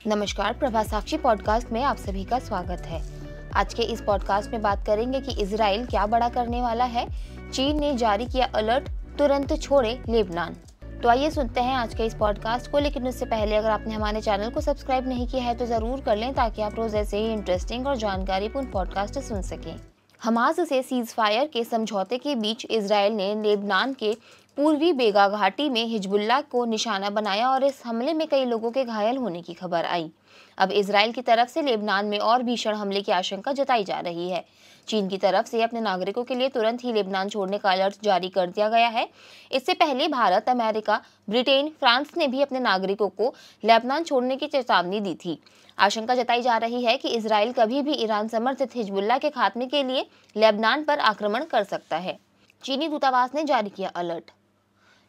नमस्कार, प्रभा साक्षी पॉडकास्ट में आप सभी का स्वागत है। आज के इस पॉडकास्ट में बात करेंगे कि इजराइल क्या बड़ा करने वाला है। चीन ने जारी किया अलर्ट, तुरंत छोड़े लेबनान। तो आइए सुनते हैं आज के इस पॉडकास्ट को। लेकिन उससे पहले अगर आपने हमारे चैनल को सब्सक्राइब नहीं किया है तो जरूर कर लें, ताकि आप रोज ऐसे ही इंटरेस्टिंग और जानकारीपूर्ण पॉडकास्ट सुन सकें। हमास से सीज फायर के समझौते के बीच इजराइल ने लेबनान के पूर्वी बेगा घाटी में हिजबुल्लाह को निशाना बनाया और इस हमले में कई लोगों के घायल होने की खबर आई। अब इजराइल की तरफ से लेबनान में और भीषण हमले की आशंका जताई जा रही है। चीन की तरफ से अपने नागरिकों के लिए तुरंत ही लेबनान छोड़ने का अलर्ट जारी कर दिया गया है। इससे पहले भारत, अमेरिका, ब्रिटेन, फ्रांस ने भी अपने नागरिकों को लेबनान छोड़ने की चेतावनी दी थी। आशंका जताई जा रही है कि इजराइल कभी भी ईरान समर्थित हिजबुल्लाह के खात्मे के लिए लेबनान पर आक्रमण कर सकता है। चीनी दूतावास ने जारी किया अलर्ट।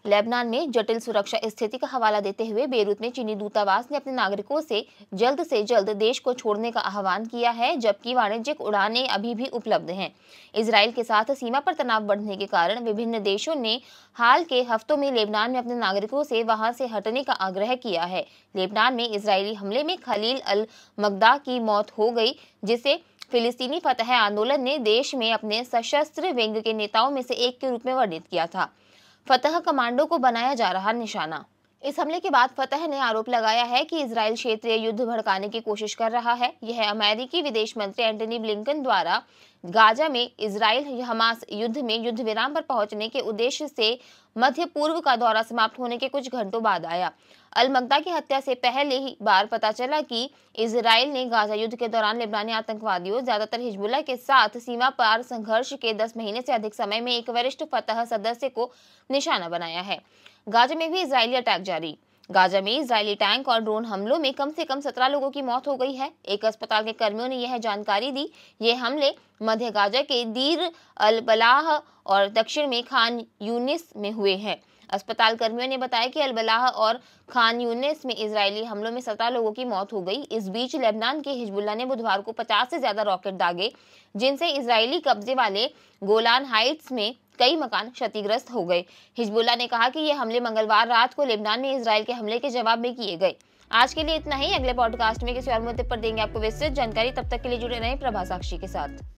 लेबनान में जटिल सुरक्षा स्थिति का हवाला देते हुए बेरूत में चीनी दूतावास ने अपने नागरिकों से जल्द देश को छोड़ने का आह्वान किया है, जबकि वाणिज्यिक उड़ानें अभी भी उपलब्ध हैं। इजराइल के साथ सीमा पर तनाव बढ़ने के कारण विभिन्न देशों ने हाल के हफ्तों में लेबनान में अपने नागरिकों से वहां से हटने का आग्रह किया है। लेबनान में इजरायली हमले में खलील अल मगदा की मौत हो गई, जिसे फिलिस्तीनी फतह आंदोलन ने देश में अपने सशस्त्र विंग के नेताओं में से एक के रूप में वर्णित किया था। फतह कमांडो को बनाया जा रहा निशाना। इस हमले के बाद फतह ने आरोप लगाया है कि इजराइल क्षेत्रीय युद्ध भड़काने की कोशिश कर रहा है। यह अमेरिकी विदेश मंत्री एंटनी ब्लिंकन द्वारा गाजा में इजराइल हमास युद्ध में युद्ध विराम पर पहुंचने के उद्देश्य से मध्य पूर्व का दौरा समाप्त होने के कुछ घंटों बाद आया। अल मगदा की हत्या से पहले ही बार पता चला कि इजराइल ने गाजा युद्ध के दौरान लेबनानी आतंकवादियों, ज्यादातर हिजबुल्लाह के साथ सीमा पार संघर्ष के 10 महीने से अधिक समय में एक वरिष्ठ फतह सदस्य को निशाना बनाया है। गाजा में भी इजरायली अटैक जारी। गाजा में इजरायली टैंक और ड्रोन हमलों में कम से कम 17 लोगों की मौत हो गई है। एक अस्पताल के कर्मियों ने यह जानकारी दी। ये हमले मध्य गाजा के दीर अल बलाह और दक्षिण में खान यूनिस में हुए हैं। अस्पताल कर्मियों ने बताया कि अल बलाह और खान यूनिस में इजरायली हमलों में 17 लोगों की मौत हो गई। इस बीच लेबनान के हिजबुल्लाह ने बुधवार को 50 से ज्यादा रॉकेट दागे, जिनसे इजरायली कब्जे वाले गोलान हाइट्स में कई मकान क्षतिग्रस्त हो गए। हिजबुल्लाह ने कहा कि ये हमले मंगलवार रात को लेबनान में इजराइल के हमले के जवाब में किए गए। आज के लिए इतना ही। अगले पॉडकास्ट में किसी और मुद्दे पर देंगे आपको विस्तृत जानकारी। तब तक के लिए जुड़े रहें प्रभा साक्षी के साथ।